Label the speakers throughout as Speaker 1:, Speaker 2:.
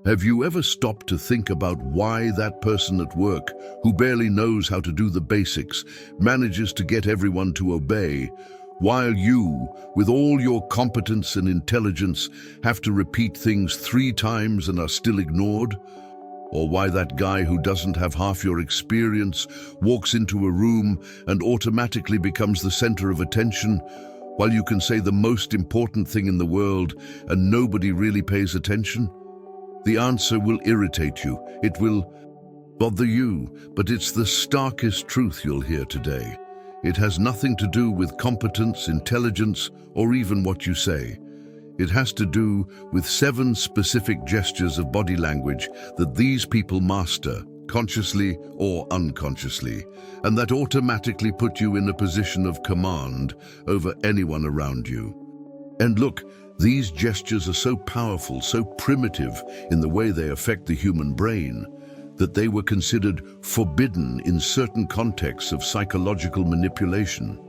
Speaker 1: Have you ever stopped to think about why that person at work, who barely knows how to do the basics, manages to get everyone to obey, while you, with all your competence and intelligence, have to repeat things 3 times and are still ignored? Or why that guy who doesn't have half your experience walks into a room and automatically becomes the center of attention, while you can say the most important thing in the world and nobody really pays attention? The answer will irritate you. It will bother you, but it's the starkest truth you'll hear today. It has nothing to do with competence, intelligence, or even what you say. It has to do with 7 specific gestures of body language that these people master, consciously or unconsciously, and that automatically put you in a position of command over anyone around you. And look, these gestures are so powerful, so primitive in the way they affect the human brain, that they were considered forbidden in certain contexts of psychological manipulation.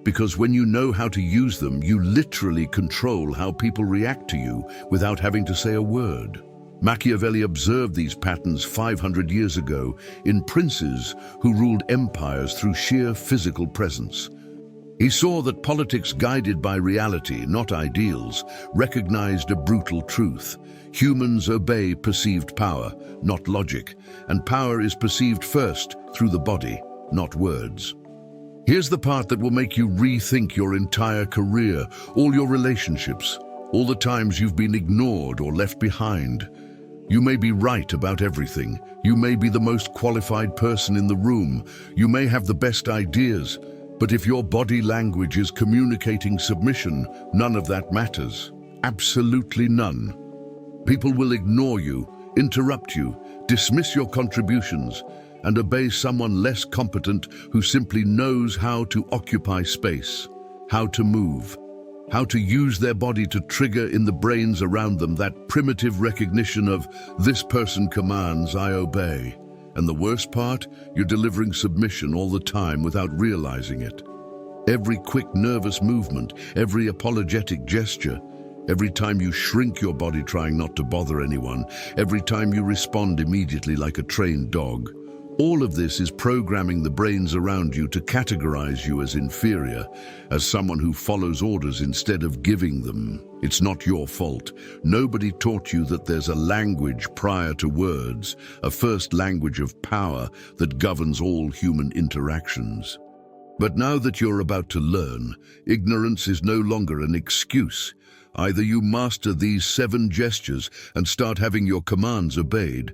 Speaker 1: Because when you know how to use them, you literally control how people react to you without having to say a word. Machiavelli observed these patterns 500 years ago in princes who ruled empires through sheer physical presence. He saw that politics guided by reality, not ideals, recognized a brutal truth. Humans obey perceived power, not logic, and power is perceived first through the body, not words. Here's the part that will make you rethink your entire career, all your relationships, all the times you've been ignored or left behind. You may be right about everything. You may be the most qualified person in the room. You may have the best ideas. But if your body language is communicating submission, none of that matters. Absolutely none. People will ignore you, interrupt you, dismiss your contributions, and obey someone less competent who simply knows how to occupy space, how to move, how to use their body to trigger in the brains around them that primitive recognition of "this person commands, I obey." And the worst part, you're delivering submission all the time without realizing it. Every quick nervous movement, every apologetic gesture, every time you shrink your body trying not to bother anyone, every time you respond immediately like a trained dog, all of this is programming the brains around you to categorize you as inferior, as someone who follows orders instead of giving them. It's not your fault. Nobody taught you that there's a language prior to words, a first language of power that governs all human interactions. But now that you're about to learn, ignorance is no longer an excuse. Either you master these 7 gestures and start having your commands obeyed,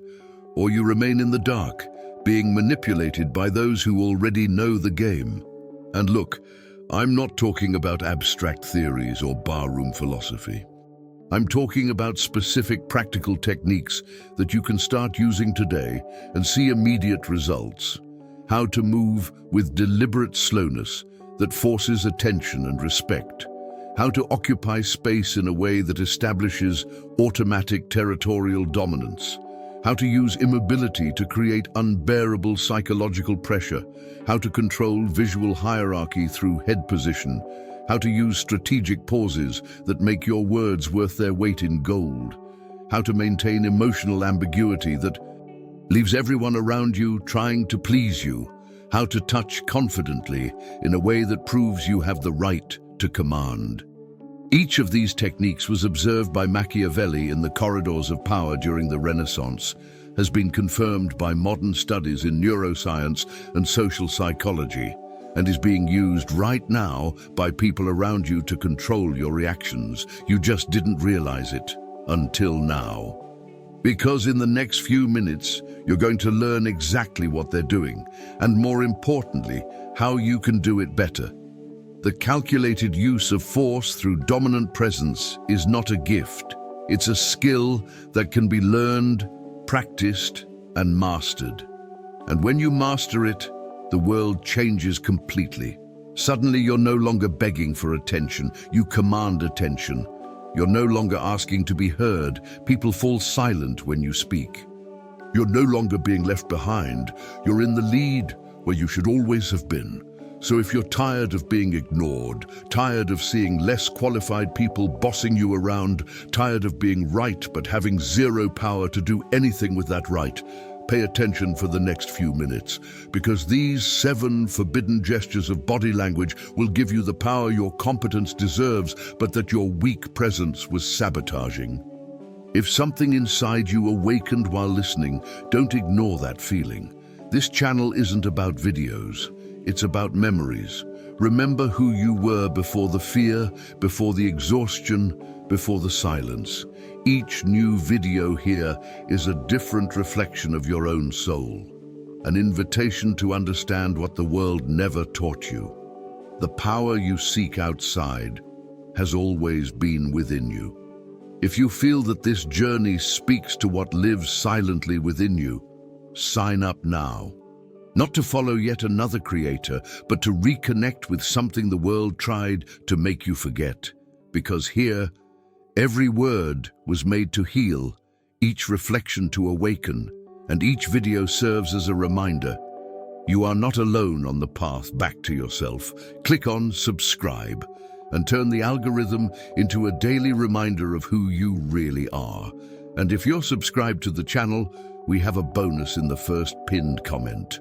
Speaker 1: or you remain in the dark, being manipulated by those who already know the game. And look, I'm not talking about abstract theories or barroom philosophy. I'm talking about specific practical techniques that you can start using today and see immediate results. How to move with deliberate slowness that forces attention and respect. How to occupy space in a way that establishes automatic territorial dominance. How to use immobility to create unbearable psychological pressure. How to control visual hierarchy through head position. How to use strategic pauses that make your words worth their weight in gold. How to maintain emotional ambiguity that leaves everyone around you trying to please you. How to touch confidently in a way that proves you have the right to command. Each of these techniques was observed by Machiavelli in the corridors of power during the Renaissance, has been confirmed by modern studies in neuroscience and social psychology, and is being used right now by people around you to control your reactions. You just didn't realize it until now. Because in the next few minutes, you're going to learn exactly what they're doing, and more importantly, how you can do it better. The calculated use of force through dominant presence is not a gift. It's a skill that can be learned, practiced, and mastered. And when you master it, the world changes completely. Suddenly, you're no longer begging for attention. You command attention. You're no longer asking to be heard. People fall silent when you speak. You're no longer being left behind. You're in the lead where you should always have been. So if you're tired of being ignored, tired of seeing less qualified people bossing you around, tired of being right but having zero power to do anything with that right, pay attention for the next few minutes, because these 7 forbidden gestures of body language will give you the power your competence deserves, but that your weak presence was sabotaging. If something inside you awakened while listening, don't ignore that feeling. This channel isn't about videos. It's about memories. Remember who you were before the fear, before the exhaustion, before the silence. Each new video here is a different reflection of your own soul, an invitation to understand what the world never taught you. The power you seek outside has always been within you. If you feel that this journey speaks to what lives silently within you, sign up now. Not to follow yet another creator, but to reconnect with something the world tried to make you forget. Because here, every word was made to heal, each reflection to awaken, and each video serves as a reminder. You are not alone on the path back to yourself. Click on subscribe and turn the algorithm into a daily reminder of who you really are. And if you're subscribed to the channel, we have a bonus in the first pinned comment.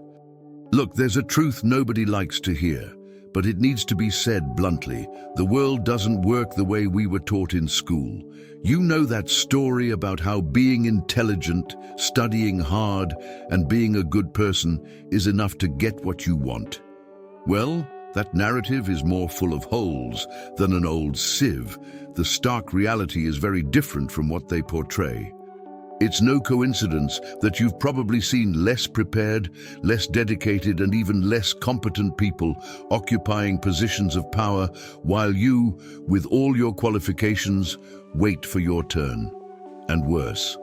Speaker 1: Look, there's a truth nobody likes to hear, but it needs to be said bluntly. The world doesn't work the way we were taught in school. You know that story about how being intelligent, studying hard, and being a good person is enough to get what you want. Well, that narrative is more full of holes than an old sieve. The stark reality is very different from what they portray. It's no coincidence that you've probably seen less prepared, less dedicated, and even less competent people occupying positions of power while you, with all your qualifications, wait for your turn. And worse,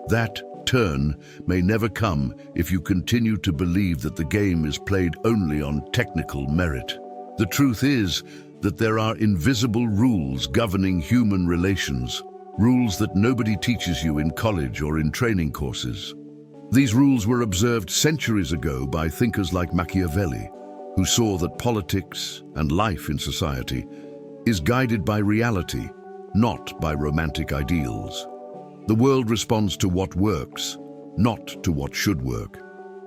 Speaker 1: that turn may never come if you continue to believe that the game is played only on technical merit. The truth is that there are invisible rules governing human relations. Rules that nobody teaches you in college or in training courses. These rules were observed centuries ago by thinkers like Machiavelli, who saw that politics and life in society is guided by reality, not by romantic ideals. The world responds to what works, not to what should work.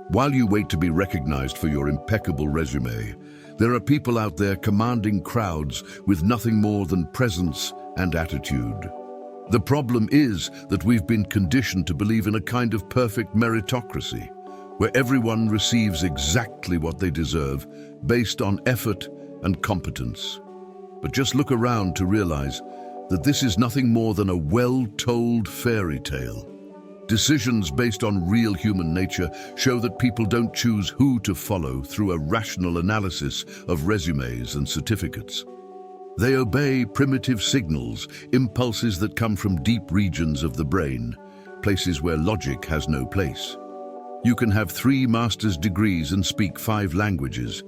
Speaker 1: While you wait to be recognized for your impeccable resume, there are people out there commanding crowds with nothing more than presence and attitude. The problem is that we've been conditioned to believe in a kind of perfect meritocracy, where everyone receives exactly what they deserve based on effort and competence. But just look around to realize that this is nothing more than a well-told fairy tale. Decisions based on real human nature show that people don't choose who to follow through a rational analysis of resumes and certificates. They obey primitive signals, impulses that come from deep regions of the brain, places where logic has no place. You can have 3 master's degrees and speak 5 languages,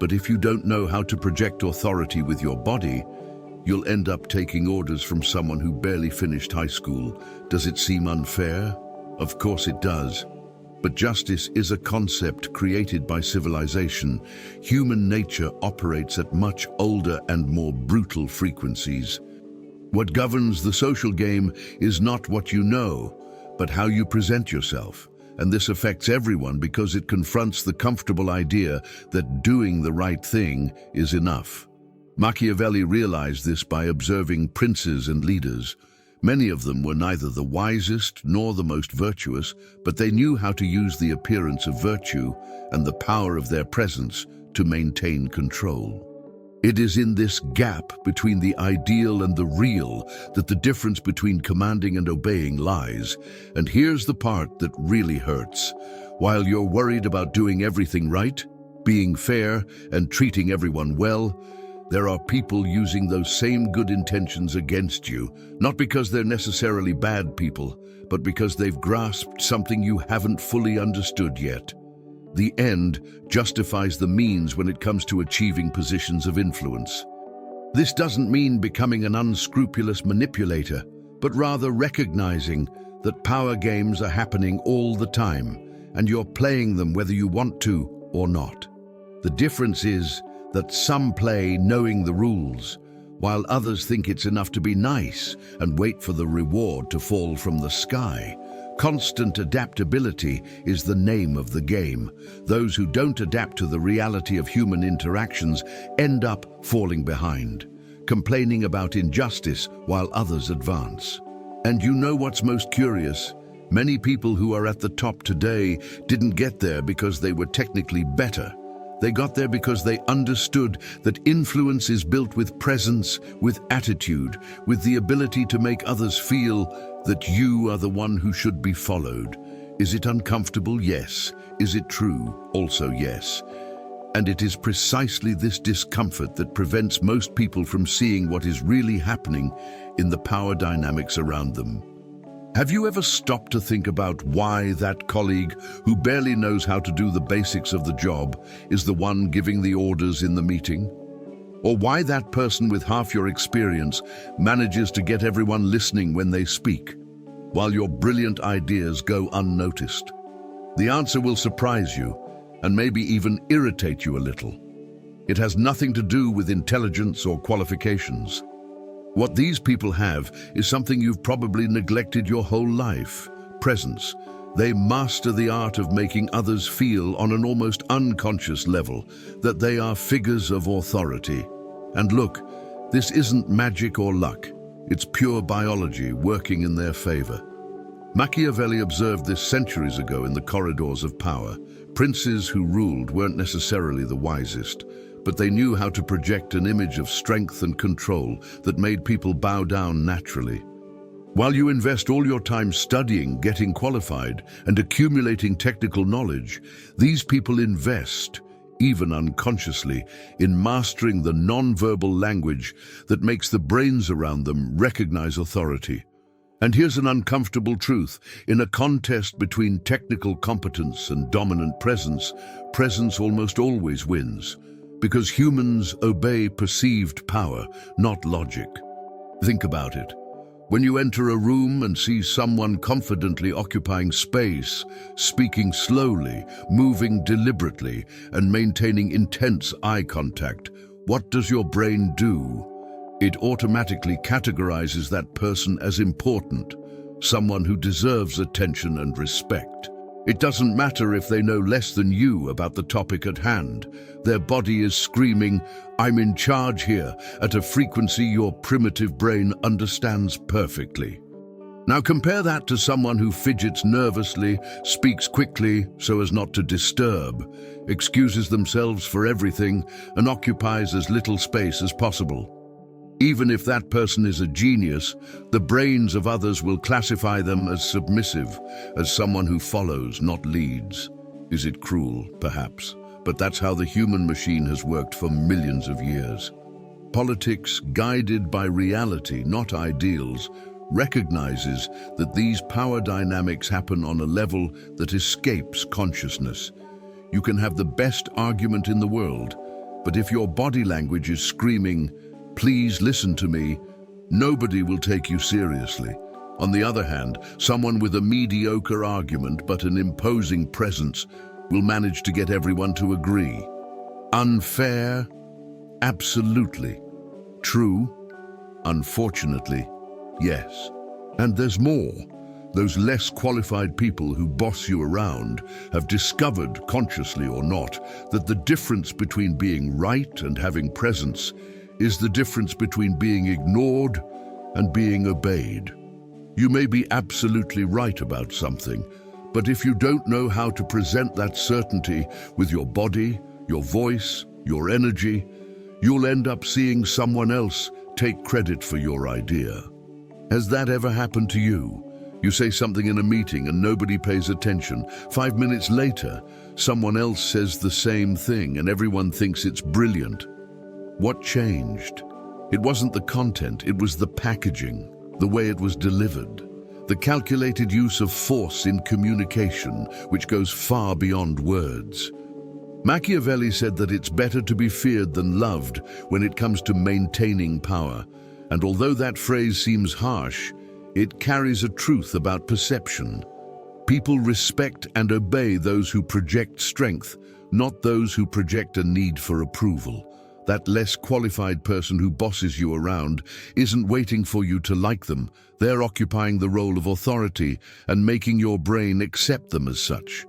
Speaker 1: but if you don't know how to project authority with your body, you'll end up taking orders from someone who barely finished high school. Does it seem unfair? Of course it does. But justice is a concept created by civilization. Human nature operates at much older and more brutal frequencies. What governs the social game is not what you know, but how you present yourself. And this affects everyone because it confronts the comfortable idea that doing the right thing is enough. Machiavelli realized this by observing princes and leaders. Many of them were neither the wisest nor the most virtuous, but they knew how to use the appearance of virtue and the power of their presence to maintain control. It is in this gap between the ideal and the real that the difference between commanding and obeying lies. And here's the part that really hurts. While you're worried about doing everything right, being fair, and treating everyone well, there are people using those same good intentions against you, not because they're necessarily bad people, but because they've grasped something you haven't fully understood yet. The end justifies the means when it comes to achieving positions of influence. This doesn't mean becoming an unscrupulous manipulator, but rather recognizing that power games are happening all the time, and you're playing them whether you want to or not. The difference is that some play knowing the rules, while others think it's enough to be nice and wait for the reward to fall from the sky. Constant adaptability is the name of the game. Those who don't adapt to the reality of human interactions end up falling behind, complaining about injustice while others advance. And you know what's most curious? Many people who are at the top today didn't get there because they were technically better. They got there because they understood that influence is built with presence, with attitude, with the ability to make others feel that you are the one who should be followed. Is it uncomfortable? Yes. Is it true? Also yes. And it is precisely this discomfort that prevents most people from seeing what is really happening in the power dynamics around them. Have you ever stopped to think about why that colleague who barely knows how to do the basics of the job is the one giving the orders in the meeting? Or why that person with half your experience manages to get everyone listening when they speak, while your brilliant ideas go unnoticed? The answer will surprise you and maybe even irritate you a little. It has nothing to do with intelligence or qualifications. What these people have is something you've probably neglected your whole life: presence. They master the art of making others feel on an almost unconscious level that they are figures of authority. And look, this isn't magic or luck. It's pure biology working in their favor. Machiavelli observed this centuries ago in the corridors of power. Princes who ruled weren't necessarily the wisest, but they knew how to project an image of strength and control that made people bow down naturally. While you invest all your time studying, getting qualified, and accumulating technical knowledge, these people invest, even unconsciously, in mastering the non-verbal language that makes the brains around them recognize authority. And here's an uncomfortable truth: in a contest between technical competence and dominant presence, presence almost always wins, because humans obey perceived power, not logic. Think about it. When you enter a room and see someone confidently occupying space, speaking slowly, moving deliberately, and maintaining intense eye contact, what does your brain do? It automatically categorizes that person as important, someone who deserves attention and respect. It doesn't matter if they know less than you about the topic at hand. Their body is screaming, "I'm in charge here," at a frequency your primitive brain understands perfectly. Now compare that to someone who fidgets nervously, speaks quickly so as not to disturb, excuses themselves for everything, and occupies as little space as possible. Even if that person is a genius, the brains of others will classify them as submissive, as someone who follows, not leads. Is it cruel? Perhaps. But that's how the human machine has worked for millions of years. Politics, guided by reality, not ideals, recognizes that these power dynamics happen on a level that escapes consciousness. You can have the best argument in the world, but if your body language is screaming, "Please listen to me," nobody will take you seriously. On the other hand, someone with a mediocre argument but an imposing presence will manage to get everyone to agree. Unfair? Absolutely. True? Unfortunately, yes. And there's more. Those less qualified people who boss you around have discovered, consciously or not, that the difference between being right and having presence is the difference between being ignored and being obeyed. You may be absolutely right about something, but if you don't know how to present that certainty with your body, your voice, your energy, you'll end up seeing someone else take credit for your idea. Has that ever happened to you? You say something in a meeting and nobody pays attention. 5 minutes later, someone else says the same thing and everyone thinks it's brilliant. What changed? It wasn't the content, it was the packaging, the way it was delivered, the calculated use of force in communication, which goes far beyond words. Machiavelli said that it's better to be feared than loved when it comes to maintaining power, and although that phrase seems harsh, it carries a truth about perception. People respect and obey those who project strength, not those who project a need for approval. That less qualified person who bosses you around isn't waiting for you to like them. They're occupying the role of authority and making your brain accept them as such.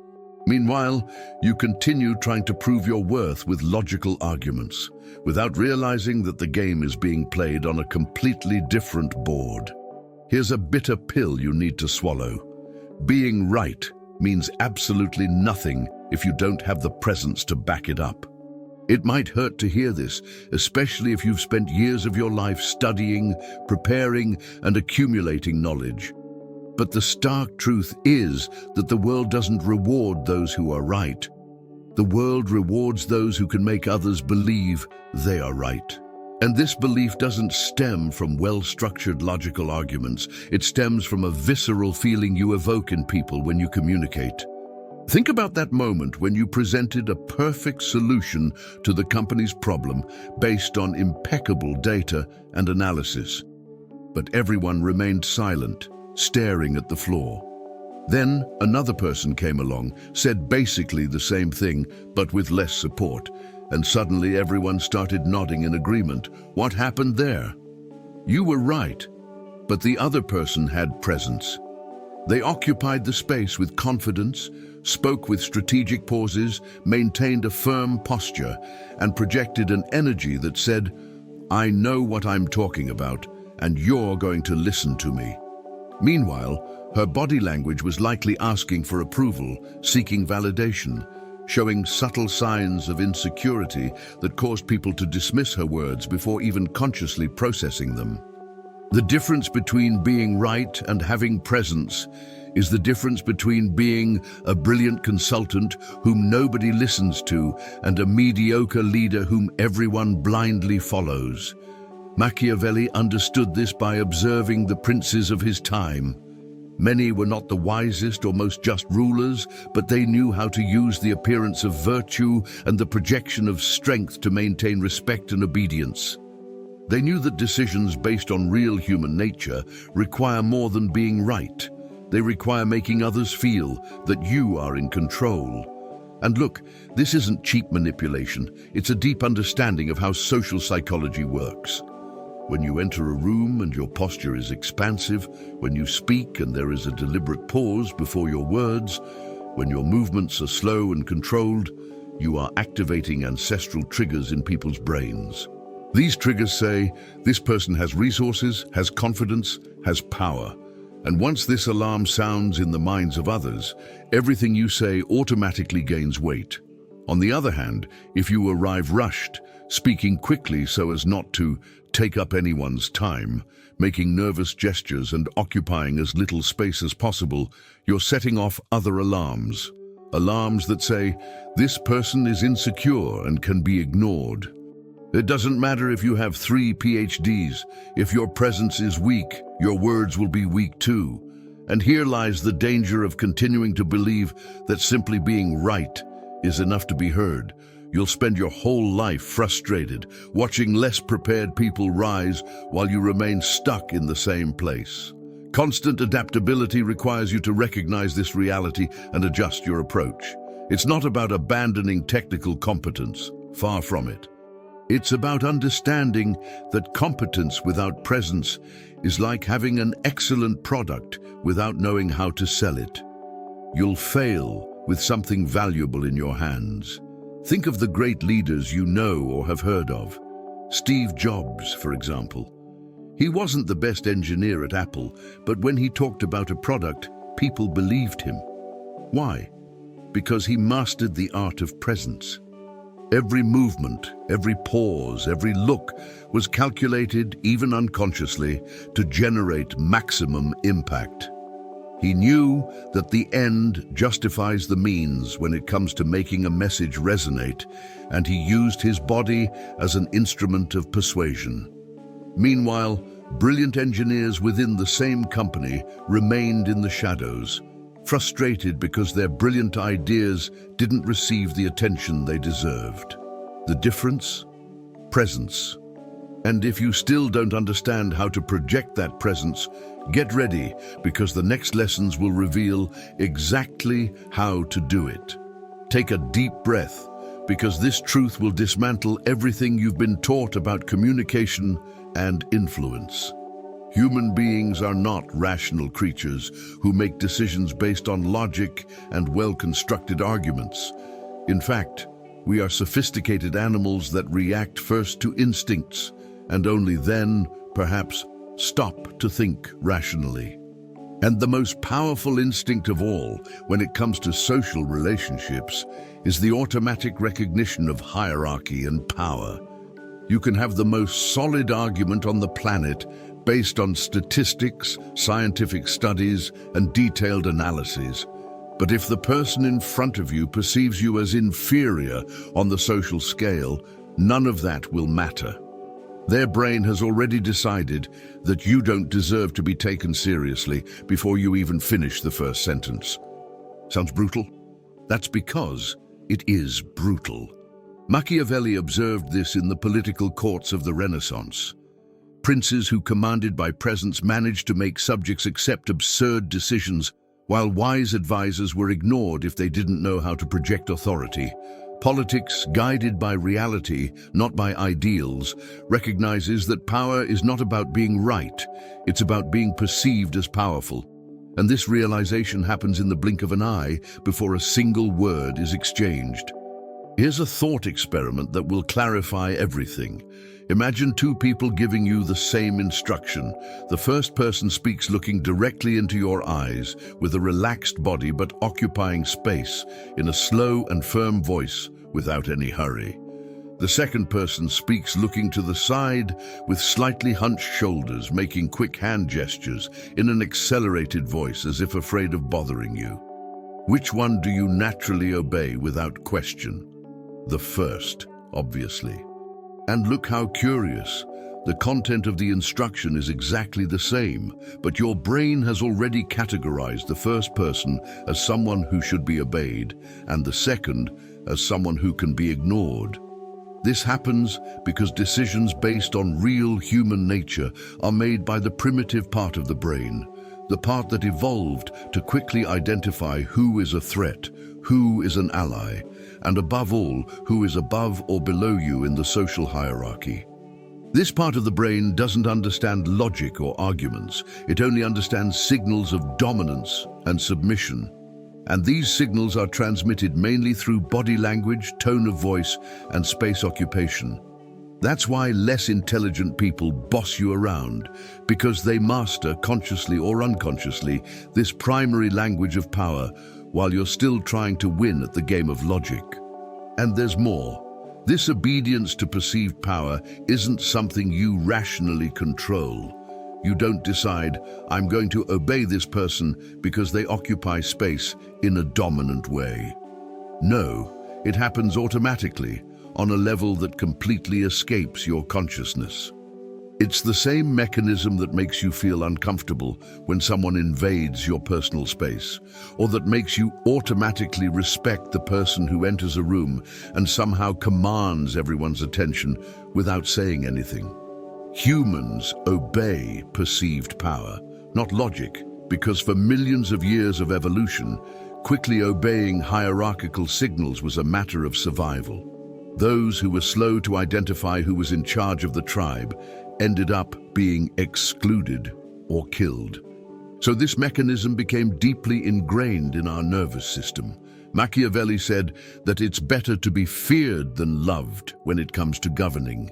Speaker 1: Meanwhile, you continue trying to prove your worth with logical arguments, without realizing that the game is being played on a completely different board. Here's a bitter pill you need to swallow. Being right means absolutely nothing if you don't have the presence to back it up. It might hurt to hear this, especially if you've spent years of your life studying, preparing, and accumulating knowledge. But the stark truth is that the world doesn't reward those who are right. The world rewards those who can make others believe they are right. And this belief doesn't stem from well-structured logical arguments. It stems from a visceral feeling you evoke in people when you communicate. Think about that moment when you presented a perfect solution to the company's problem based on impeccable data and analysis. But everyone remained silent, staring at the floor. Then another person came along, said basically the same thing, but with less support, and suddenly everyone started nodding in agreement. What happened there? You were right, but the other person had presence. They occupied the space with confidence, spoke with strategic pauses, maintained a firm posture, and projected an energy that said, "I know what I'm talking about, and you're going to listen to me." Meanwhile, her body language was likely asking for approval, seeking validation, showing subtle signs of insecurity that caused people to dismiss her words before even consciously processing them. The difference between being right and having presence is the difference between being a brilliant consultant whom nobody listens to and a mediocre leader whom everyone blindly follows. Machiavelli understood this by observing the princes of his time. Many were not the wisest or most just rulers, but they knew how to use the appearance of virtue and the projection of strength to maintain respect and obedience. They knew that decisions based on real human nature require more than being right. They require making others feel that you are in control. And look, this isn't cheap manipulation. It's a deep understanding of how social psychology works. When you enter a room and your posture is expansive, when you speak and there is a deliberate pause before your words, when your movements are slow and controlled, you are activating ancestral triggers in people's brains. These triggers say, this person has resources, has confidence, has power. And once this alarm sounds in the minds of others, everything you say automatically gains weight. On the other hand, if you arrive rushed, speaking quickly so as not to take up anyone's time, making nervous gestures and occupying as little space as possible, you're setting off other alarms. Alarms that say, this person is insecure and can be ignored. It doesn't matter if you have 3 PhDs. If your presence is weak, your words will be weak too. And here lies the danger of continuing to believe that simply being right is enough to be heard. You'll spend your whole life frustrated, watching less prepared people rise while you remain stuck in the same place. Constant adaptability requires you to recognize this reality and adjust your approach. It's not about abandoning technical competence, far from it. It's about understanding that competence without presence is like having an excellent product without knowing how to sell it. You'll fail with something valuable in your hands. Think of the great leaders you know or have heard of. Steve Jobs, for example. He wasn't the best engineer at Apple, but when he talked about a product, people believed him. Why? Because he mastered the art of presence. Every movement, every pause, every look was calculated, even unconsciously, to generate maximum impact. He knew that the end justifies the means when it comes to making a message resonate, and he used his body as an instrument of persuasion. Meanwhile, brilliant engineers within the same company remained in the shadows, frustrated because their brilliant ideas didn't receive the attention they deserved. The difference? Presence. And if you still don't understand how to project that presence, get ready, because the next lessons will reveal exactly how to do it. Take a deep breath, because this truth will dismantle everything you've been taught about communication and influence. Human beings are not rational creatures who make decisions based on logic and well-constructed arguments. In fact, we are sophisticated animals that react first to instincts and only then, perhaps, stop to think rationally. And the most powerful instinct of all, when it comes to social relationships, is the automatic recognition of hierarchy and power. You can have the most solid argument on the planet based on statistics, scientific studies, and detailed analyses. But if the person in front of you perceives you as inferior on the social scale, none of that will matter. Their brain has already decided that you don't deserve to be taken seriously before you even finish the first sentence. Sounds brutal? That's because it is brutal. Machiavelli observed this in the political courts of the Renaissance. Princes who, commanded by presence, managed to make subjects accept absurd decisions, while wise advisors were ignored if they didn't know how to project authority. Politics, guided by reality, not by ideals, recognizes that power is not about being right, it's about being perceived as powerful. And this realization happens in the blink of an eye before a single word is exchanged. Here's a thought experiment that will clarify everything. Imagine two people giving you the same instruction. The first person speaks looking directly into your eyes, with a relaxed body but occupying space, in a slow and firm voice, without any hurry. The second person speaks looking to the side, with slightly hunched shoulders, making quick hand gestures, in an accelerated voice, as if afraid of bothering you. Which one do you naturally obey without question? The first, obviously. And look how curious. The content of the instruction is exactly the same, but your brain has already categorized the first person as someone who should be obeyed, and the second as someone who can be ignored. This happens because decisions based on real human nature are made by the primitive part of the brain, the part that evolved to quickly identify who is a threat, who is an ally, and above all, who is above or below you in the social hierarchy. This part of the brain doesn't understand logic or arguments. It only understands signals of dominance and submission. And these signals are transmitted mainly through body language, tone of voice, and space occupation. That's why less intelligent people boss you around, because they master, consciously or unconsciously, this primary language of power, while you're still trying to win at the game of logic. And there's more. This obedience to perceived power isn't something you rationally control. You don't decide, I'm going to obey this person because they occupy space in a dominant way. No, it happens automatically, on a level that completely escapes your consciousness. It's the same mechanism that makes you feel uncomfortable when someone invades your personal space, or that makes you automatically respect the person who enters a room and somehow commands everyone's attention without saying anything. Humans obey perceived power, not logic, because for millions of years of evolution, quickly obeying hierarchical signals was a matter of survival. Those who were slow to identify who was in charge of the tribe ended up being excluded or killed. So this mechanism became deeply ingrained in our nervous system. Machiavelli said that it's better to be feared than loved when it comes to governing.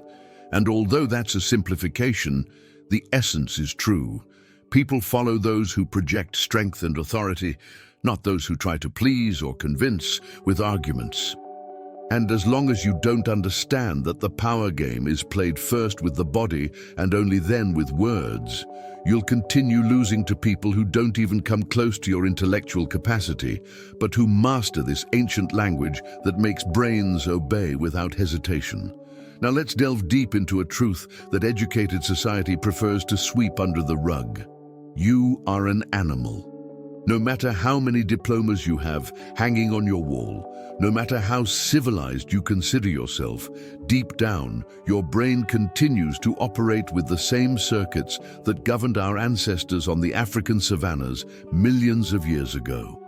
Speaker 1: And although that's a simplification, the essence is true. People follow those who project strength and authority, not those who try to please or convince with arguments. And as long as you don't understand that the power game is played first with the body and only then with words, you'll continue losing to people who don't even come close to your intellectual capacity, but who master this ancient language that makes brains obey without hesitation. Now let's delve deep into a truth that educated society prefers to sweep under the rug. You are an animal. No matter how many diplomas you have hanging on your wall, no matter how civilized you consider yourself, deep down, your brain continues to operate with the same circuits that governed our ancestors on the African savannas millions of years ago.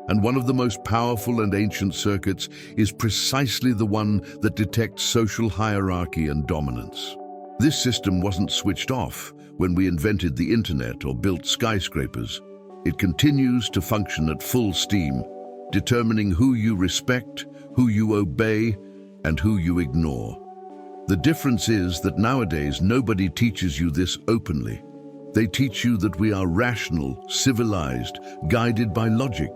Speaker 1: And one of the most powerful and ancient circuits is precisely the one that detects social hierarchy and dominance. This system wasn't switched off when we invented the internet or built skyscrapers. It continues to function at full steam, determining who you respect, who you obey, and who you ignore. The difference is that nowadays nobody teaches you this openly. They teach you that we are rational, civilized, guided by logic.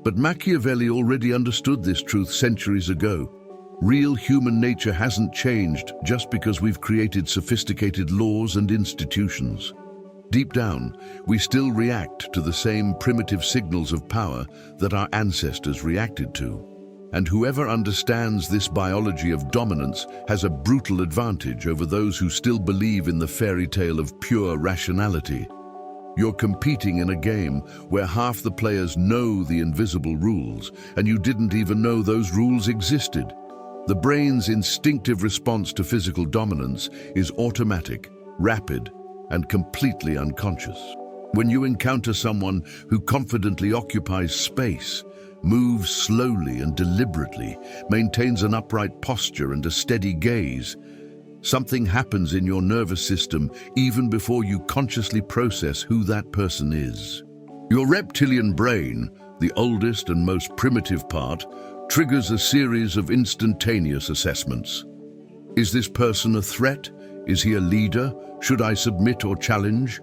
Speaker 1: But Machiavelli already understood this truth centuries ago. Real human nature hasn't changed just because we've created sophisticated laws and institutions. Deep down, we still react to the same primitive signals of power that our ancestors reacted to. And whoever understands this biology of dominance has a brutal advantage over those who still believe in the fairy tale of pure rationality. You're competing in a game where half the players know the invisible rules, and you didn't even know those rules existed. The brain's instinctive response to physical dominance is automatic, rapid, and completely unconscious. When you encounter someone who confidently occupies space, moves slowly and deliberately, maintains an upright posture and a steady gaze, something happens in your nervous system even before you consciously process who that person is. Your reptilian brain, the oldest and most primitive part, triggers a series of instantaneous assessments. Is this person a threat? Is he a leader? Should I submit or challenge?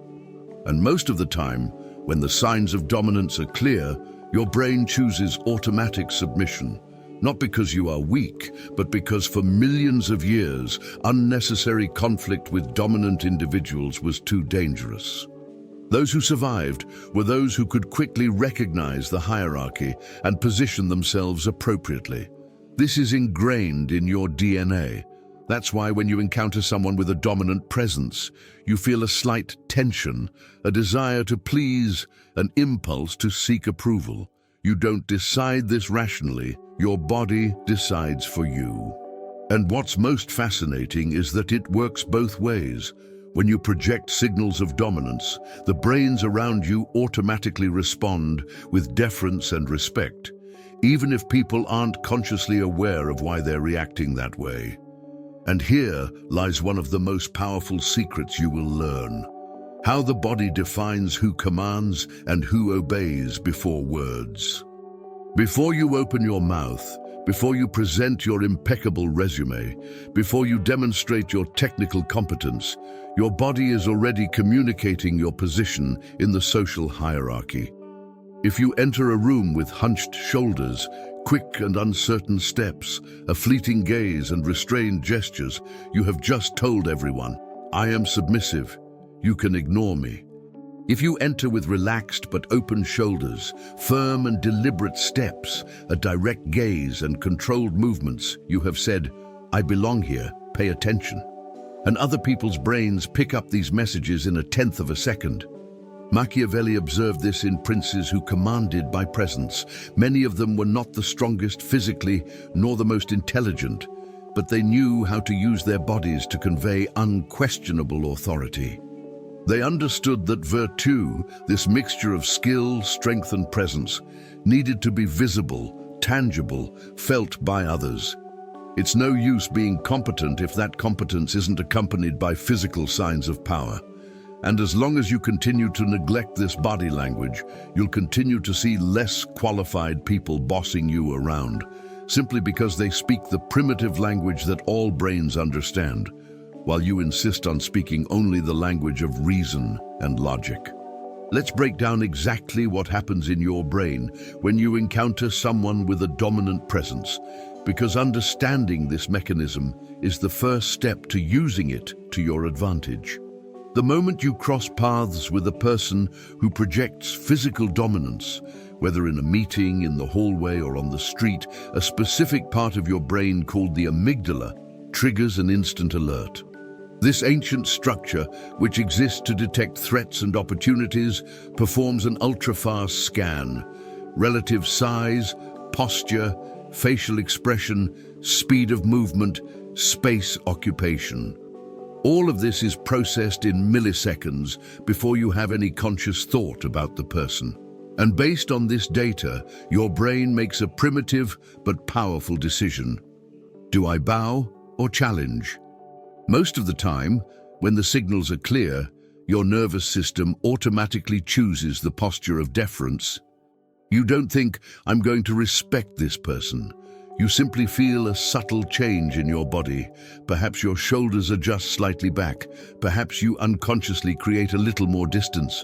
Speaker 1: And most of the time, when the signs of dominance are clear, your brain chooses automatic submission, not because you are weak, but because for millions of years, unnecessary conflict with dominant individuals was too dangerous. Those who survived were those who could quickly recognize the hierarchy and position themselves appropriately. This is ingrained in your DNA. That's why when you encounter someone with a dominant presence, you feel a slight tension, a desire to please, an impulse to seek approval. You don't decide this rationally, your body decides for you. And what's most fascinating is that it works both ways. When you project signals of dominance, the brains around you automatically respond with deference and respect, even if people aren't consciously aware of why they're reacting that way. And here lies one of the most powerful secrets you will learn: how the body defines who commands and who obeys before words. Before you open your mouth, before you present your impeccable resume, before you demonstrate your technical competence, your body is already communicating your position in the social hierarchy. If you enter a room with hunched shoulders, quick and uncertain steps, a fleeting gaze and restrained gestures, you have just told everyone, I am submissive. You can ignore me. If you enter with relaxed but open shoulders, firm and deliberate steps, a direct gaze and controlled movements, you have said, I belong here, pay attention. And other people's brains pick up these messages in a tenth of a second. Machiavelli observed this in princes who commanded by presence. Many of them were not the strongest physically, nor the most intelligent, but they knew how to use their bodies to convey unquestionable authority. They understood that virtue, this mixture of skill, strength, and presence, needed to be visible, tangible, felt by others. It's no use being competent if that competence isn't accompanied by physical signs of power. And as long as you continue to neglect this body language, you'll continue to see less qualified people bossing you around, simply because they speak the primitive language that all brains understand, while you insist on speaking only the language of reason and logic. Let's break down exactly what happens in your brain when you encounter someone with a dominant presence, because understanding this mechanism is the first step to using it to your advantage. The moment you cross paths with a person who projects physical dominance, whether in a meeting, in the hallway, or on the street, a specific part of your brain called the amygdala triggers an instant alert. This ancient structure, which exists to detect threats and opportunities, performs an ultra-fast scan. Relative size, posture, facial expression, speed of movement, space occupation. All of this is processed in milliseconds before you have any conscious thought about the person. And based on this data, your brain makes a primitive but powerful decision. Do I bow or challenge? Most of the time, when the signals are clear, your nervous system automatically chooses the posture of deference. You don't think, I'm going to respect this person. You simply feel a subtle change in your body. Perhaps your shoulders adjust slightly back. Perhaps you unconsciously create a little more distance.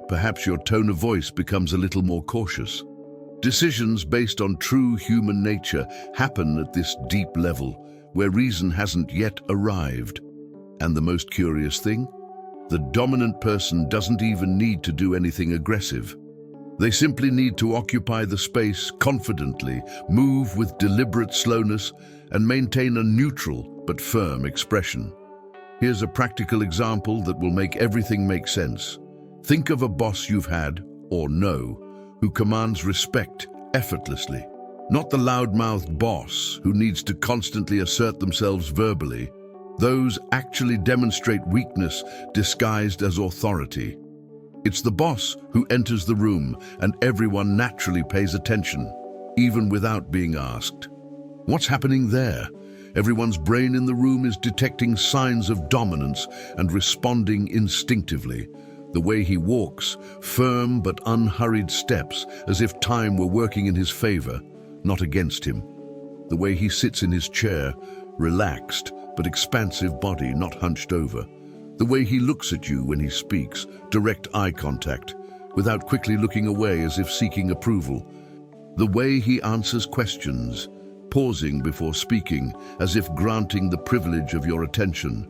Speaker 1: Perhaps your tone of voice becomes a little more cautious. Decisions based on true human nature happen at this deep level, where reason hasn't yet arrived. And the most curious thing? The dominant person doesn't even need to do anything aggressive. They simply need to occupy the space confidently, move with deliberate slowness, and maintain a neutral but firm expression. Here's a practical example that will make everything make sense. Think of a boss you've had, or know, who commands respect effortlessly. Not the loud-mouthed boss who needs to constantly assert themselves verbally. Those actually demonstrate weakness disguised as authority. It's the boss who enters the room and everyone naturally pays attention, even without being asked. What's happening there? Everyone's brain in the room is detecting signs of dominance and responding instinctively. The way he walks, firm but unhurried steps, as if time were working in his favor, not against him. The way he sits in his chair, relaxed but expansive body, not hunched over. The way he looks at you when he speaks, direct eye contact, without quickly looking away as if seeking approval. The way he answers questions, pausing before speaking, as if granting the privilege of your attention.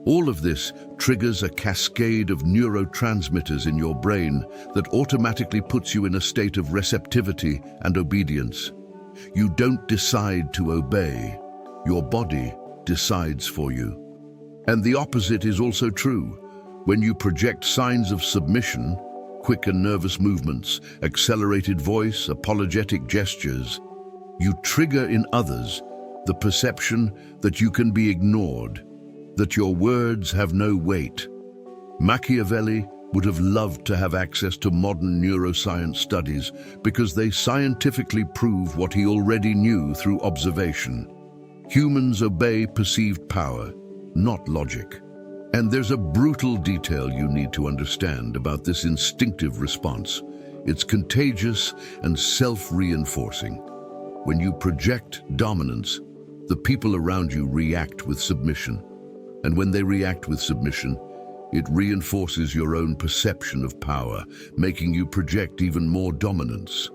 Speaker 1: All of this triggers a cascade of neurotransmitters in your brain that automatically puts you in a state of receptivity and obedience. You don't decide to obey. Your body decides for you. And the opposite is also true. When you project signs of submission, quick and nervous movements, accelerated voice, apologetic gestures, you trigger in others the perception that you can be ignored, that your words have no weight. Machiavelli would have loved to have access to modern neuroscience studies because they scientifically prove what he already knew through observation. Humans obey perceived power, not logic. And there's a brutal detail you need to understand about this instinctive response. It's contagious and self-reinforcing. When you project dominance, the people around you react with submission. And when they react with submission, it reinforces your own perception of power, making you project even more dominance.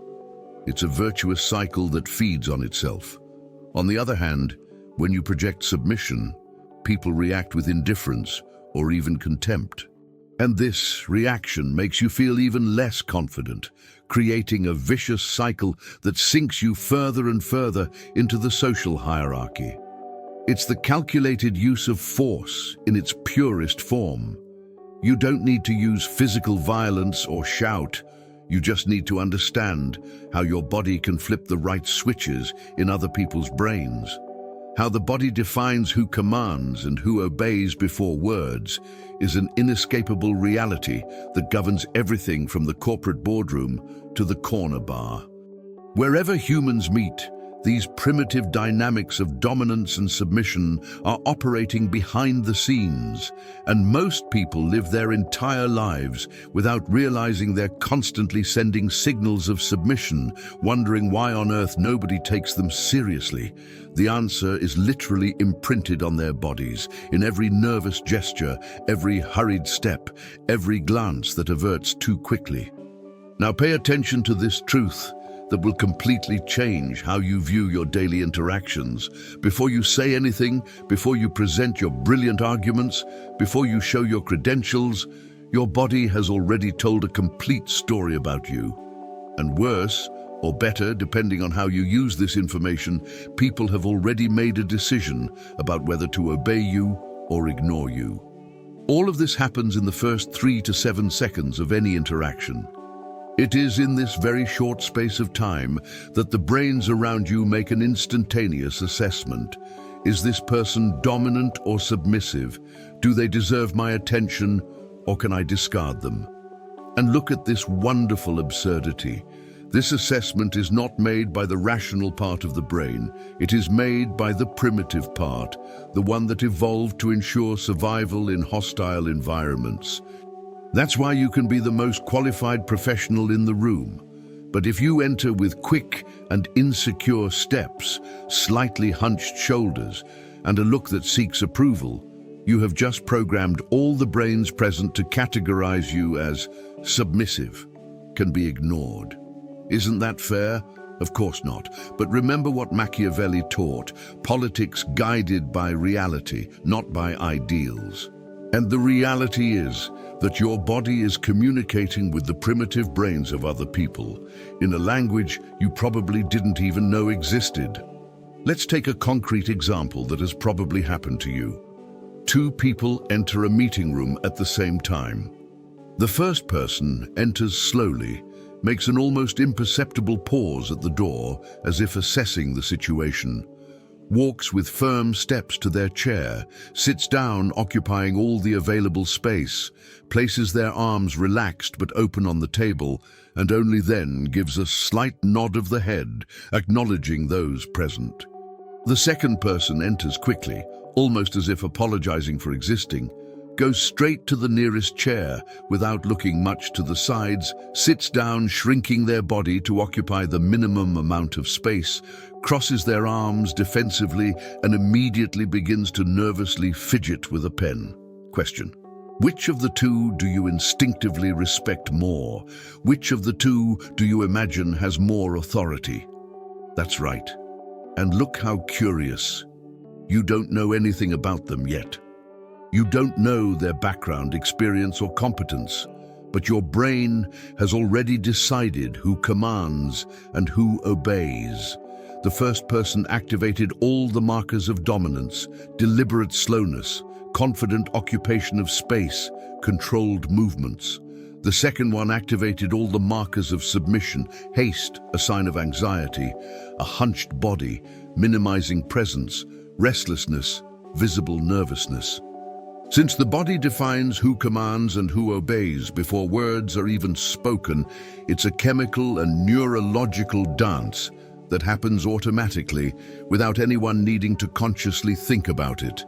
Speaker 1: It's a virtuous cycle that feeds on itself. On the other hand, when you project submission, people react with indifference or even contempt. And this reaction makes you feel even less confident, creating a vicious cycle that sinks you further and further into the social hierarchy. It's the calculated use of force in its purest form. You don't need to use physical violence or shout. You just need to understand how your body can flip the right switches in other people's brains. How the body defines who commands and who obeys before words is an inescapable reality that governs everything from the corporate boardroom to the corner bar. Wherever humans meet, these primitive dynamics of dominance and submission are operating behind the scenes, and most people live their entire lives without realizing they're constantly sending signals of submission, wondering why on earth nobody takes them seriously. The answer is literally imprinted on their bodies, in every nervous gesture, every hurried step, every glance that averts too quickly. Now pay attention to this truth that will completely change how you view your daily interactions. Before you say anything, before you present your brilliant arguments, before you show your credentials, your body has already told a complete story about you. And worse, or better, depending on how you use this information, people have already made a decision about whether to obey you or ignore you. All of this happens in the first 3 to 7 seconds of any interaction. It is in this very short space of time that the brains around you make an instantaneous assessment. Is this person dominant or submissive? Do they deserve my attention, or can I discard them? And look at this wonderful absurdity. This assessment is not made by the rational part of the brain. It is made by the primitive part, the one that evolved to ensure survival in hostile environments. That's why you can be the most qualified professional in the room. But if you enter with quick and insecure steps, slightly hunched shoulders, and a look that seeks approval, you have just programmed all the brains present to categorize you as submissive, can be ignored. Isn't that fair? Of course not. But remember what Machiavelli taught: politics guided by reality, not by ideals. And the reality is that your body is communicating with the primitive brains of other people in a language you probably didn't even know existed. Let's take a concrete example that has probably happened to you. Two people enter a meeting room at the same time. The first person enters slowly, makes an almost imperceptible pause at the door as if assessing the situation, walks with firm steps to their chair, sits down occupying all the available space, places their arms relaxed but open on the table, and only then gives a slight nod of the head, acknowledging those present. The second person enters quickly, almost as if apologizing for existing, goes straight to the nearest chair without looking much to the sides, sits down, shrinking their body to occupy the minimum amount of space, crosses their arms defensively, and immediately begins to nervously fidget with a pen. Question: which of the two do you instinctively respect more? Which of the two do you imagine has more authority? That's right. And look how curious. You don't know anything about them yet. You don't know their background, experience, or competence, but your brain has already decided who commands and who obeys. The first person activated all the markers of dominance: deliberate slowness, confident occupation of space, controlled movements. The second one activated all the markers of submission: haste, a sign of anxiety, a hunched body, minimizing presence, restlessness, visible nervousness. Since the body defines who commands and who obeys before words are even spoken, it's a chemical and neurological dance that happens automatically without anyone needing to consciously think about it.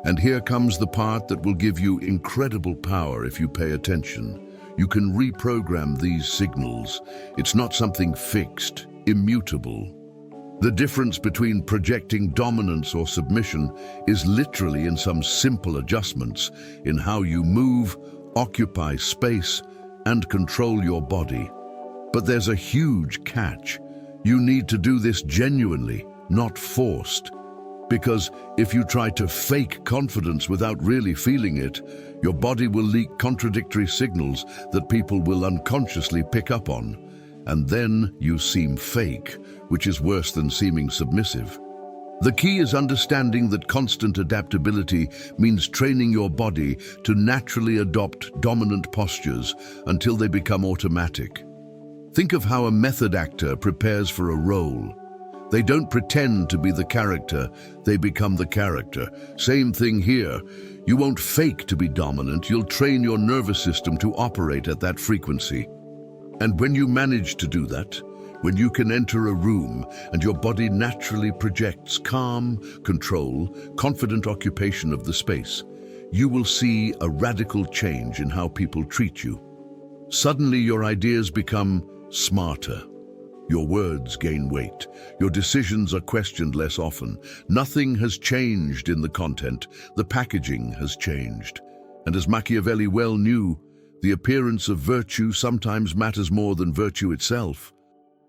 Speaker 1: And here comes the part that will give you incredible power if you pay attention. You can reprogram these signals. It's not something fixed, immutable. The difference between projecting dominance or submission is literally in some simple adjustments in how you move, occupy space, and control your body. But there's a huge catch. You need to do this genuinely, not forced. Because if you try to fake confidence without really feeling it, your body will leak contradictory signals that people will unconsciously pick up on. And then you seem fake, which is worse than seeming submissive. The key is understanding that constant adaptability means training your body to naturally adopt dominant postures until they become automatic. Think of how a method actor prepares for a role. They don't pretend to be the character, they become the character. Same thing here. You won't fake to be dominant, you'll train your nervous system to operate at that frequency. And when you manage to do that, when you can enter a room and your body naturally projects calm, control, confident occupation of the space, you will see a radical change in how people treat you. Suddenly your ideas become smarter. Your words gain weight. Your decisions are questioned less often. Nothing has changed in the content. The packaging has changed. And as Machiavelli well knew, the appearance of virtue sometimes matters more than virtue itself.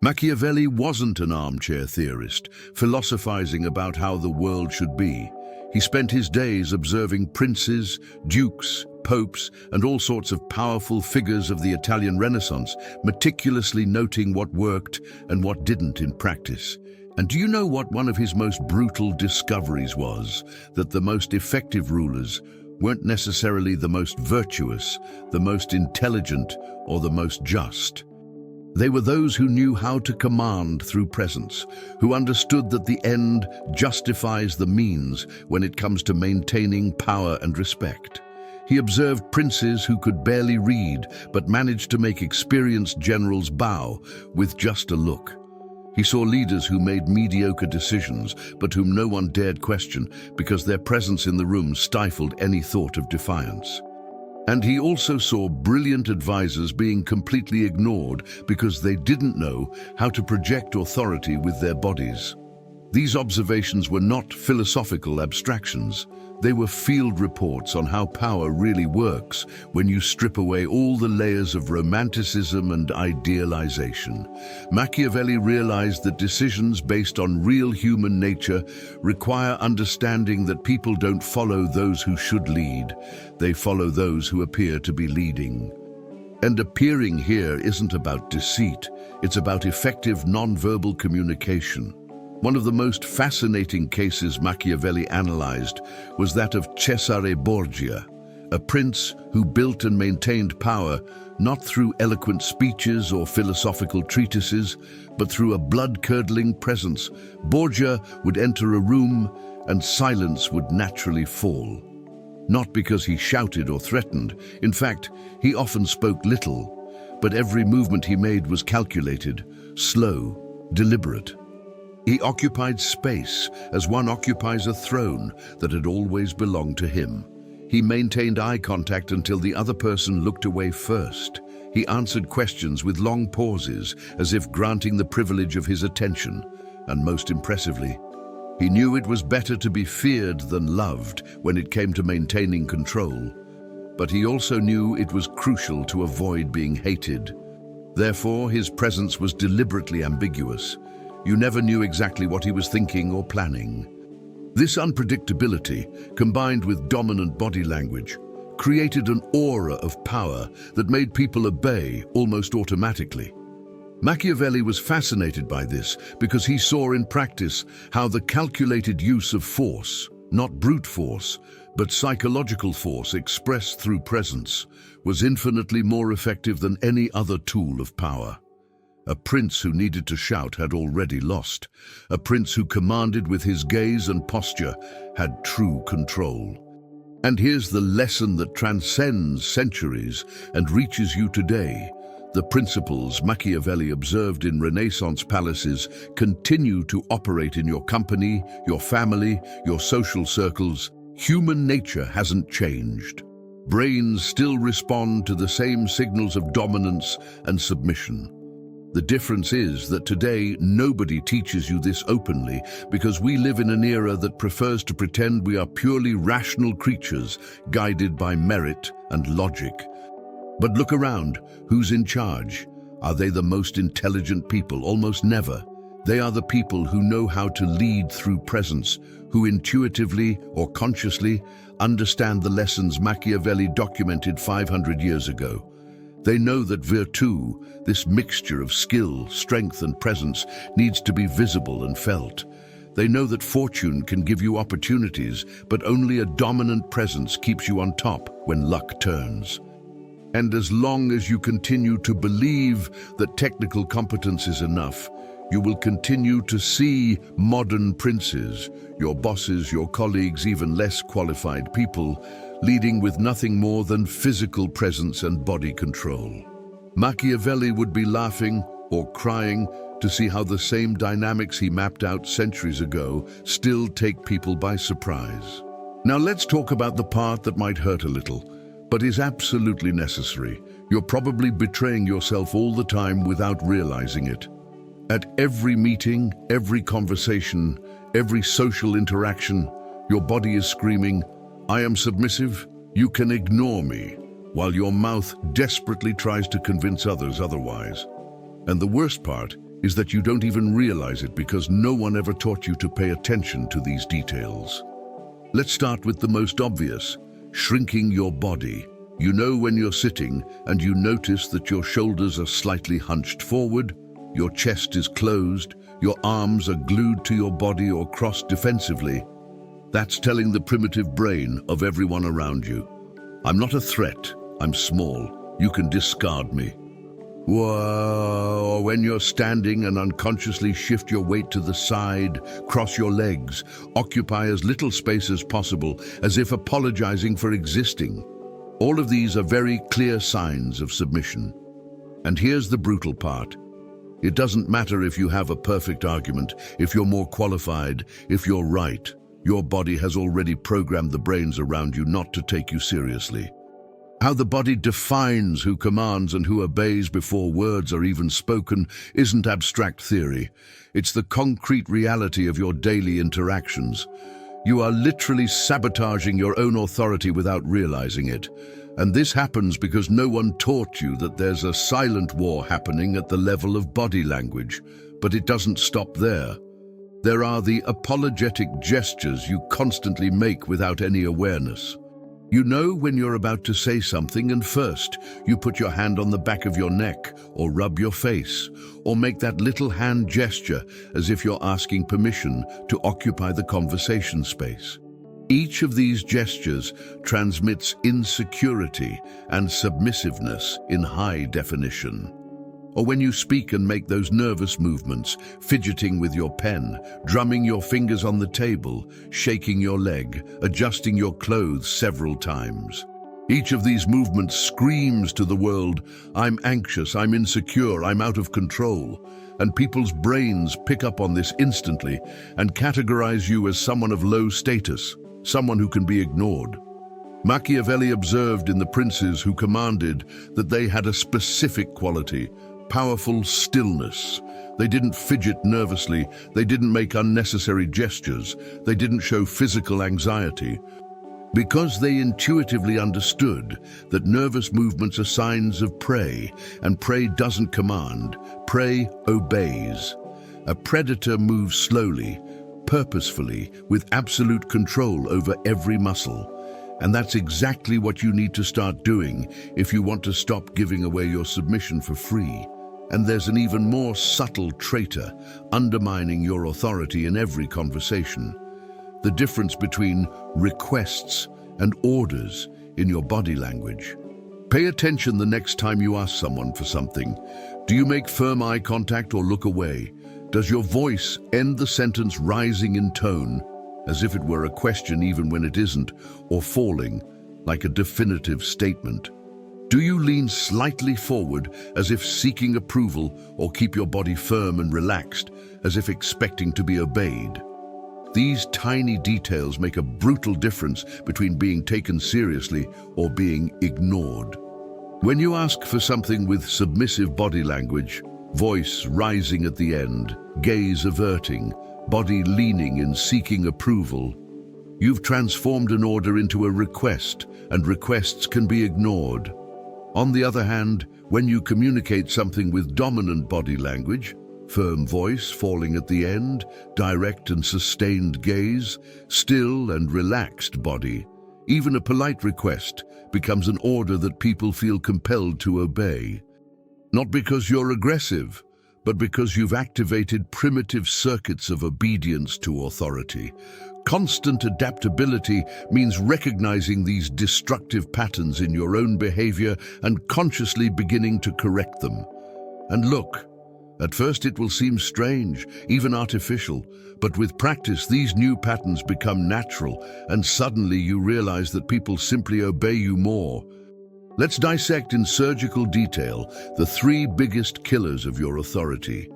Speaker 1: Machiavelli wasn't an armchair theorist, philosophizing about how the world should be. He spent his days observing princes, dukes, popes, and all sorts of powerful figures of the Italian Renaissance, meticulously noting what worked and what didn't in practice. And do you know what one of his most brutal discoveries was? That the most effective rulers weren't necessarily the most virtuous, the most intelligent, or the most just. They were those who knew how to command through presence, who understood that the end justifies the means when it comes to maintaining power and respect. He observed princes who could barely read, but managed to make experienced generals bow with just a look. He saw leaders who made mediocre decisions, but whom no one dared question because their presence in the room stifled any thought of defiance. And he also saw brilliant advisors being completely ignored because they didn't know how to project authority with their bodies. These observations were not philosophical abstractions. They were field reports on how power really works when you strip away all the layers of romanticism and idealization. Machiavelli realized that decisions based on real human nature require understanding that people don't follow those who should lead. They follow those who appear to be leading. And appearing here isn't about deceit. It's about effective nonverbal communication. One of the most fascinating cases Machiavelli analyzed was that of Cesare Borgia, a prince who built and maintained power not through eloquent speeches or philosophical treatises, but through a blood-curdling presence. Borgia would enter a room and silence would naturally fall. Not because he shouted or threatened. In fact, he often spoke little, but every movement he made was calculated, slow, deliberate. He occupied space as one occupies a throne that had always belonged to him. He maintained eye contact until the other person looked away first. He answered questions with long pauses, as if granting the privilege of his attention. And most impressively, he knew it was better to be feared than loved when it came to maintaining control. But he also knew it was crucial to avoid being hated. Therefore, his presence was deliberately ambiguous. You never knew exactly what he was thinking or planning. This unpredictability, combined with dominant body language, created an aura of power that made people obey almost automatically. Machiavelli was fascinated by this because he saw in practice how the calculated use of force, not brute force, but psychological force expressed through presence, was infinitely more effective than any other tool of power. A prince who needed to shout had already lost. A prince who commanded with his gaze and posture had true control. And here's the lesson that transcends centuries and reaches you today. The principles Machiavelli observed in Renaissance palaces continue to operate in your company, your family, your social circles. Human nature hasn't changed. Brains still respond to the same signals of dominance and submission. The difference is that today nobody teaches you this openly because we live in an era that prefers to pretend we are purely rational creatures guided by merit and logic. But look around. Who's in charge? Are they the most intelligent people? Almost never. They are the people who know how to lead through presence, who intuitively or consciously understand the lessons Machiavelli documented 500 years ago. They know that virtue, this mixture of skill, strength, and presence, needs to be visible and felt. They know that fortune can give you opportunities, but only a dominant presence keeps you on top when luck turns. And as long as you continue to believe that technical competence is enough, you will continue to see modern princes, your bosses, your colleagues, even less qualified people, leading with nothing more than physical presence and body control. Machiavelli would be laughing or crying to see how the same dynamics he mapped out centuries ago still take people by surprise. Now let's talk about the part that might hurt a little, but is absolutely necessary. You're probably betraying yourself all the time without realizing it. At every meeting, every conversation, every social interaction, your body is screaming, "I am submissive, you can ignore me," while your mouth desperately tries to convince others otherwise. And the worst part is that you don't even realize it because no one ever taught you to pay attention to these details. Let's start with the most obvious, shrinking your body. You know when you're sitting and you notice that your shoulders are slightly hunched forward, your chest is closed, your arms are glued to your body or crossed defensively. That's telling the primitive brain of everyone around you, "I'm not a threat, I'm small, you can discard me." Whoa, or when you're standing and unconsciously shift your weight to the side, cross your legs, occupy as little space as possible, as if apologizing for existing. All of these are very clear signs of submission. And here's the brutal part. It doesn't matter if you have a perfect argument, if you're more qualified, if you're right. Your body has already programmed the brains around you not to take you seriously. How the body defines who commands and who obeys before words are even spoken isn't abstract theory. It's the concrete reality of your daily interactions. You are literally sabotaging your own authority without realizing it. And this happens because no one taught you that there's a silent war happening at the level of body language. But it doesn't stop there. There are the apologetic gestures you constantly make without any awareness. You know when you're about to say something and first you put your hand on the back of your neck or rub your face or make that little hand gesture as if you're asking permission to occupy the conversation space. Each of these gestures transmits insecurity and submissiveness in high definition. Or when you speak and make those nervous movements, fidgeting with your pen, drumming your fingers on the table, shaking your leg, adjusting your clothes several times. Each of these movements screams to the world, I'm anxious, I'm insecure, I'm out of control. And people's brains pick up on this instantly and categorize you as someone of low status, someone who can be ignored. Machiavelli observed in the princes who commanded that they had a specific quality, powerful stillness. They didn't fidget nervously, they didn't make unnecessary gestures, they didn't show physical anxiety. Because they intuitively understood that nervous movements are signs of prey, and prey doesn't command, prey obeys. A predator moves slowly, purposefully, with absolute control over every muscle. And that's exactly what you need to start doing if you want to stop giving away your submission for free. And there's an even more subtle traitor undermining your authority in every conversation. The difference between requests and orders in your body language. Pay attention the next time you ask someone for something. Do you make firm eye contact or look away? Does your voice end the sentence rising in tone, as if it were a question even when it isn't, or falling, like a definitive statement? Do you lean slightly forward as if seeking approval, or keep your body firm and relaxed as if expecting to be obeyed? These tiny details make a brutal difference between being taken seriously or being ignored. When you ask for something with submissive body language, voice rising at the end, gaze averting, body leaning in seeking approval, you've transformed an order into a request, and requests can be ignored. On the other hand, when you communicate something with dominant body language, firm voice falling at the end, direct and sustained gaze, still and relaxed body, even a polite request becomes an order that people feel compelled to obey. Not because you're aggressive, but because you've activated primitive circuits of obedience to authority. Constant adaptability means recognizing these destructive patterns in your own behavior and consciously beginning to correct them. And look, at first it will seem strange, even artificial, but with practice these new patterns become natural, and suddenly you realize that people simply obey you more. Let's dissect in surgical detail the 3 biggest killers of your authority,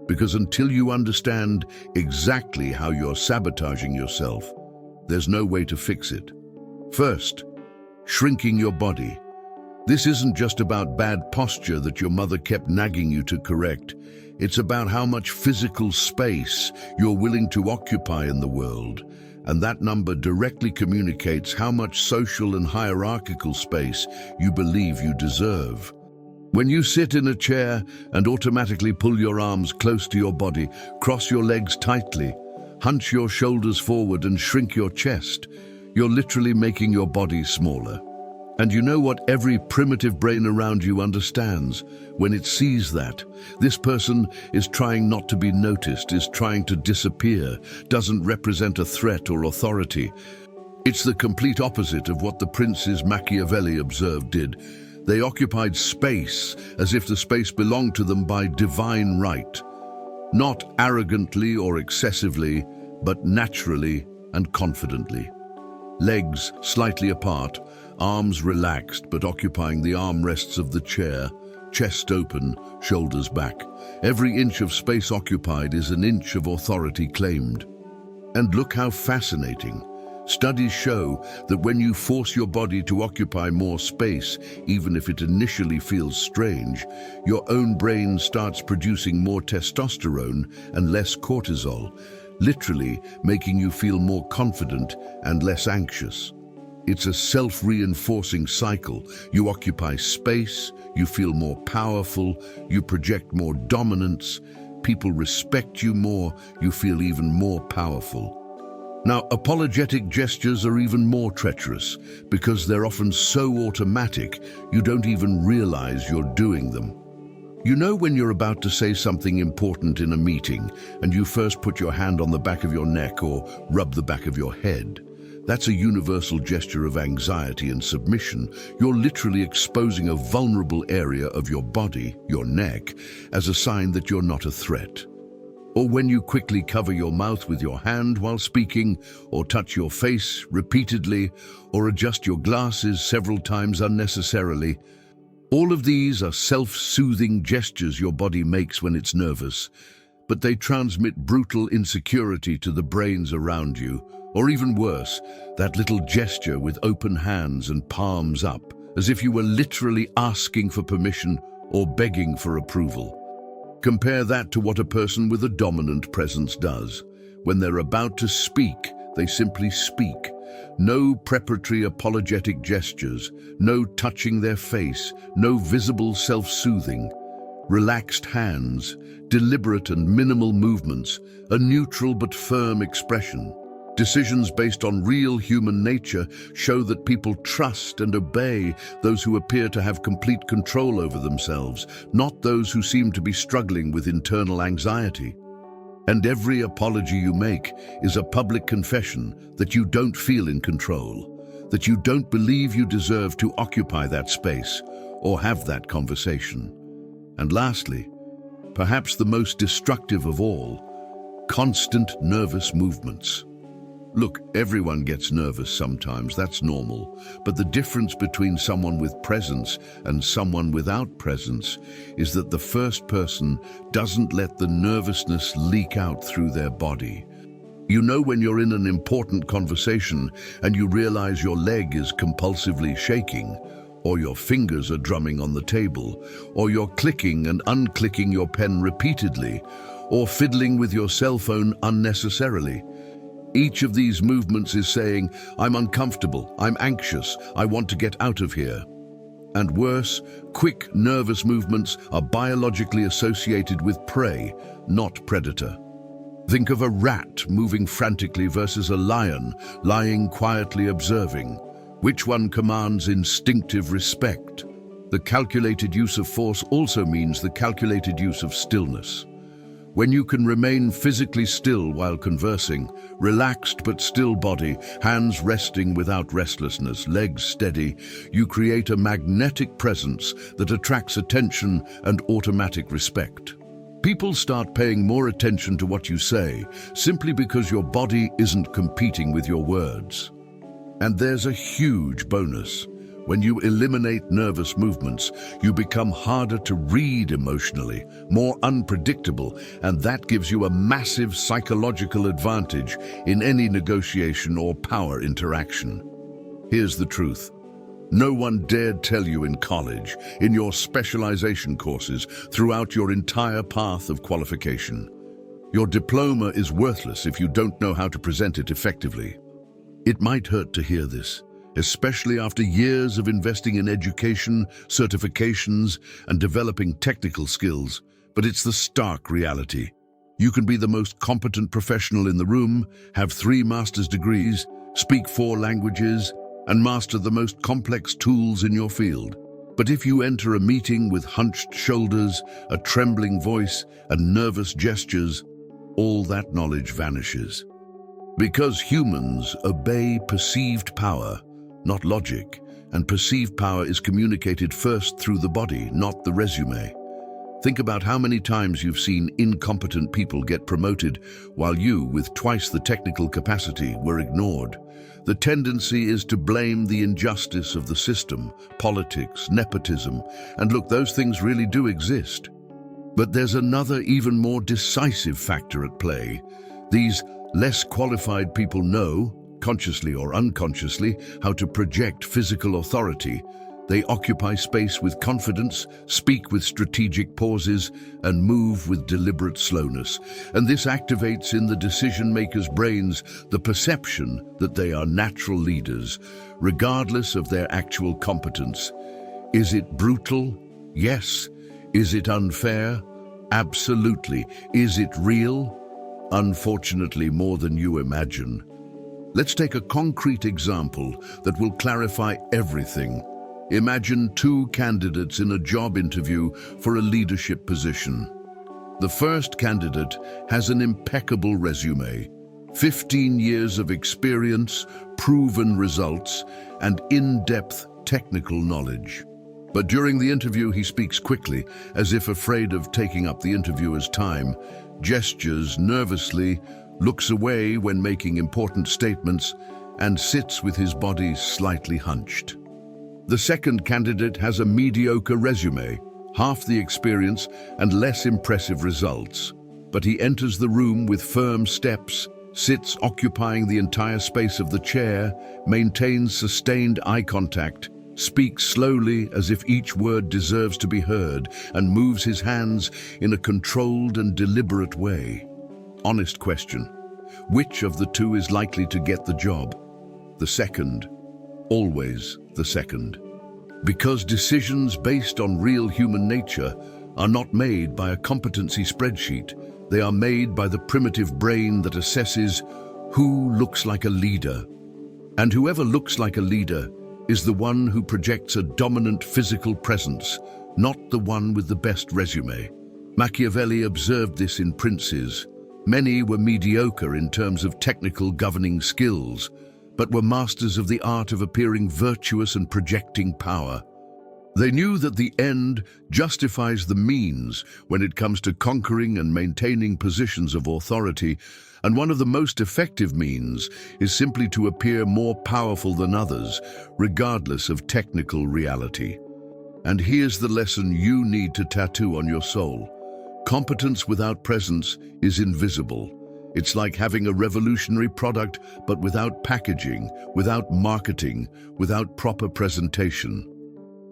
Speaker 1: because until you understand exactly how you're sabotaging yourself, there's no way to fix it. First, shrinking your body. This isn't just about bad posture that your mother kept nagging you to correct. It's about how much physical space you're willing to occupy in the world. And that number directly communicates how much social and hierarchical space you believe you deserve. When you sit in a chair and automatically pull your arms close to your body, cross your legs tightly, hunch your shoulders forward and shrink your chest, you're literally making your body smaller. And you know what every primitive brain around you understands when it sees that? This person is trying not to be noticed, is trying to disappear, doesn't represent a threat or authority. It's the complete opposite of what the princes Machiavelli observed did. They occupied space as if the space belonged to them by divine right. Not arrogantly or excessively, but naturally and confidently. Legs slightly apart, arms relaxed but occupying the armrests of the chair, chest open, shoulders back. Every inch of space occupied is an inch of authority claimed. And look how fascinating. Studies show that when you force your body to occupy more space, even if it initially feels strange, your own brain starts producing more testosterone and less cortisol, literally making you feel more confident and less anxious. It's a self-reinforcing cycle. You occupy space, you feel more powerful, you project more dominance, people respect you more, you feel even more powerful. Now, apologetic gestures are even more treacherous because they're often so automatic you don't even realize you're doing them. You know when you're about to say something important in a meeting and you first put your hand on the back of your neck or rub the back of your head? That's a universal gesture of anxiety and submission. You're literally exposing a vulnerable area of your body, your neck, as a sign that you're not a threat. Or when you quickly cover your mouth with your hand while speaking, or touch your face repeatedly, or adjust your glasses several times unnecessarily. All of these are self-soothing gestures your body makes when it's nervous, but they transmit brutal insecurity to the brains around you. Or even worse, that little gesture with open hands and palms up, as if you were literally asking for permission or begging for approval. Compare that to what a person with a dominant presence does. When they're about to speak, they simply speak. No preparatory apologetic gestures, no touching their face, no visible self-soothing. Relaxed hands, deliberate and minimal movements, a neutral but firm expression. Decisions based on real human nature show that people trust and obey those who appear to have complete control over themselves, not those who seem to be struggling with internal anxiety. And every apology you make is a public confession that you don't feel in control, that you don't believe you deserve to occupy that space or have that conversation. And lastly, perhaps the most destructive of all, constant nervous movements. Look, everyone gets nervous sometimes, that's normal. But the difference between someone with presence and someone without presence is that the first person doesn't let the nervousness leak out through their body. You know when you're in an important conversation and you realize your leg is compulsively shaking, or your fingers are drumming on the table, or you're clicking and unclicking your pen repeatedly, or fiddling with your cell phone unnecessarily. Each of these movements is saying, I'm uncomfortable, I'm anxious, I want to get out of here. And worse, quick, nervous movements are biologically associated with prey, not predator. Think of a rat moving frantically versus a lion lying quietly observing. Which one commands instinctive respect? The calculated use of force also means the calculated use of stillness. When you can remain physically still while conversing, relaxed but still body, hands resting without restlessness, legs steady, you create a magnetic presence that attracts attention and automatic respect. People start paying more attention to what you say simply because your body isn't competing with your words. And there's a huge bonus. When you eliminate nervous movements, you become harder to read emotionally, more unpredictable, and that gives you a massive psychological advantage in any negotiation or power interaction. Here's the truth. No one dared tell you in college, in your specialization courses, throughout your entire path of qualification. Your diploma is worthless if you don't know how to present it effectively. It might hurt to hear this, especially after years of investing in education, certifications, and developing technical skills, but it's the stark reality. You can be the most competent professional in the room, have 3 master's degrees, speak 4 languages, and master the most complex tools in your field. But if you enter a meeting with hunched shoulders, a trembling voice, and nervous gestures, all that knowledge vanishes. Because humans obey perceived power, not logic, and perceived power is communicated first through the body, not the resume. Think about how many times you've seen incompetent people get promoted while you, with twice the technical capacity, were ignored. The tendency is to blame the injustice of the system, politics, nepotism, and look, those things really do exist. But there's another, even more decisive factor at play. These less qualified people know, consciously or unconsciously, how to project physical authority. They occupy space with confidence, speak with strategic pauses, and move with deliberate slowness. And this activates in the decision-makers' brains the perception that they are natural leaders, regardless of their actual competence. Is it brutal? Yes. Is it unfair? Absolutely. Is it real? Unfortunately, more than you imagine. Let's take a concrete example that will clarify everything. Imagine two candidates in a job interview for a leadership position. The first candidate has an impeccable resume, 15 years of experience, proven results, and in-depth technical knowledge. But during the interview, he speaks quickly, as if afraid of taking up the interviewer's time, gestures nervously, looks away when making important statements, and sits with his body slightly hunched. The second candidate has a mediocre resume, half the experience and less impressive results. But he enters the room with firm steps, sits occupying the entire space of the chair, maintains sustained eye contact, speaks slowly as if each word deserves to be heard, and moves his hands in a controlled and deliberate way. Honest question. Which of the two is likely to get the job? The second. Always the second. Because decisions based on real human nature are not made by a competency spreadsheet. They are made by the primitive brain that assesses who looks like a leader. And whoever looks like a leader is the one who projects a dominant physical presence, not the one with the best resume. Machiavelli observed this in princes. Many were mediocre in terms of technical governing skills, but were masters of the art of appearing virtuous and projecting power. They knew that the end justifies the means when it comes to conquering and maintaining positions of authority, and one of the most effective means is simply to appear more powerful than others, regardless of technical reality. And here's the lesson you need to tattoo on your soul. Competence without presence is invisible. It's like having a revolutionary product, but without packaging, without marketing, without proper presentation.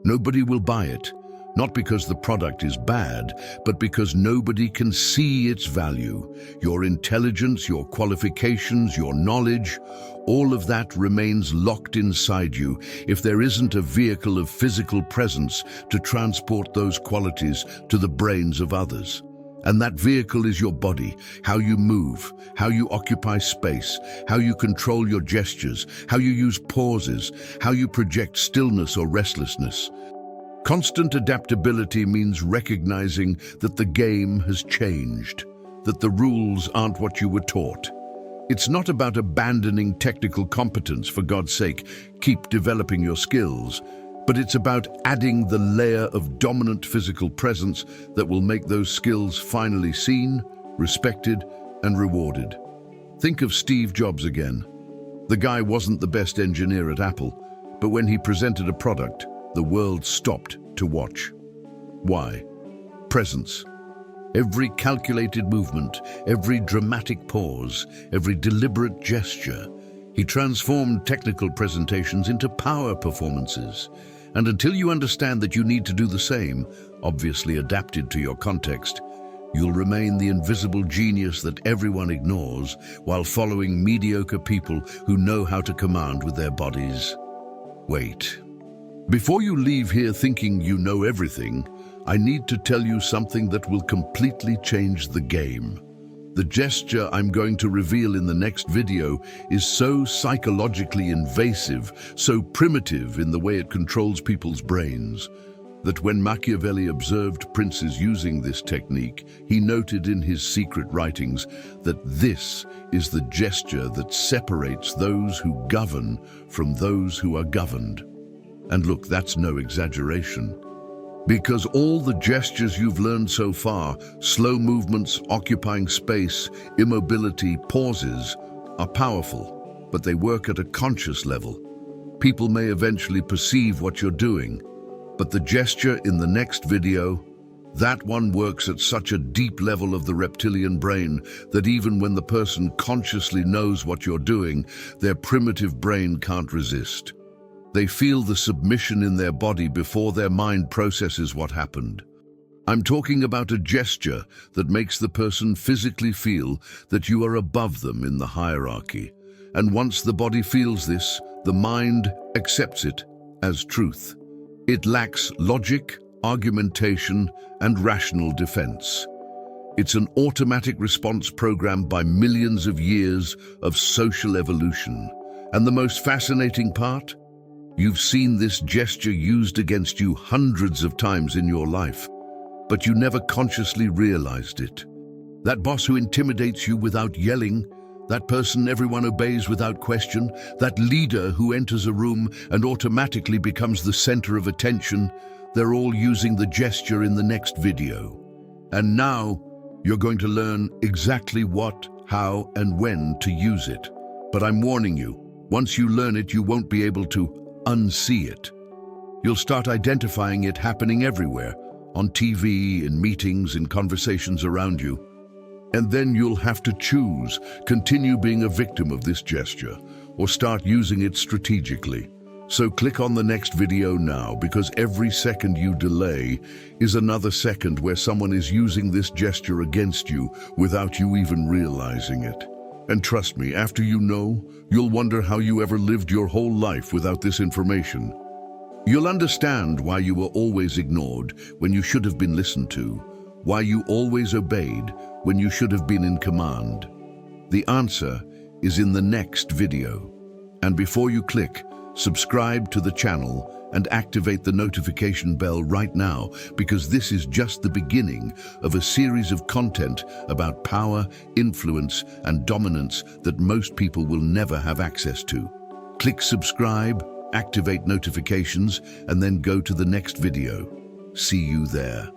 Speaker 1: Nobody will buy it, not because the product is bad, but because nobody can see its value. Your intelligence, your qualifications, your knowledge, all of that remains locked inside you if there isn't a vehicle of physical presence to transport those qualities to the brains of others. And that vehicle is your body, how you move, how you occupy space, how you control your gestures, how you use pauses, how you project stillness or restlessness. Constant adaptability means recognizing that the game has changed, that the rules aren't what you were taught. It's not about abandoning technical competence, for God's sake, keep developing your skills. But it's about adding the layer of dominant physical presence that will make those skills finally seen, respected, and rewarded. Think of Steve Jobs again. The guy wasn't the best engineer at Apple, but when he presented a product, the world stopped to watch. Why? Presence. Every calculated movement, every dramatic pause, every deliberate gesture. He transformed technical presentations into power performances. And until you understand that you need to do the same, obviously adapted to your context, you'll remain the invisible genius that everyone ignores while following mediocre people who know how to command with their bodies. Wait. Before you leave here thinking you know everything, I need to tell you something that will completely change the game. The gesture I'm going to reveal in the next video is so psychologically invasive, so primitive in the way it controls people's brains, that when Machiavelli observed princes using this technique, he noted in his secret writings that this is the gesture that separates those who govern from those who are governed. And look, that's no exaggeration. Because all the gestures you've learned so far, slow movements, occupying space, immobility, pauses, are powerful, but they work at a conscious level. People may eventually perceive what you're doing, but the gesture in the next video, that one works at such a deep level of the reptilian brain that even when the person consciously knows what you're doing, their primitive brain can't resist. They feel the submission in their body before their mind processes what happened. I'm talking about a gesture that makes the person physically feel that you are above them in the hierarchy. And once the body feels this, the mind accepts it as truth. It lacks logic, argumentation, and rational defense. It's an automatic response programmed by millions of years of social evolution. And the most fascinating part? You've seen this gesture used against you hundreds of times in your life, but you never consciously realized it. That boss who intimidates you without yelling, that person everyone obeys without question, that leader who enters a room and automatically becomes the center of attention, they're all using the gesture in the next video. And now, you're going to learn exactly what, how, and when to use it. But I'm warning you, once you learn it, you won't be able to unsee it. You'll start identifying it happening everywhere, on TV, in meetings, in conversations around you. And then you'll have to choose, continue being a victim of this gesture, or start using it strategically. So click on the next video now, because every second you delay is another second where someone is using this gesture against you without you even realizing it. And trust me, after you know, you'll wonder how you ever lived your whole life without this information. You'll understand why you were always ignored when you should have been listened to, why you always obeyed when you should have been in command. The answer is in the next video. And before you click, subscribe to the channel and activate the notification bell right now, because this is just the beginning of a series of content about power, influence, and dominance that most people will never have access to. Click subscribe, activate notifications, and then go to the next video. See you there.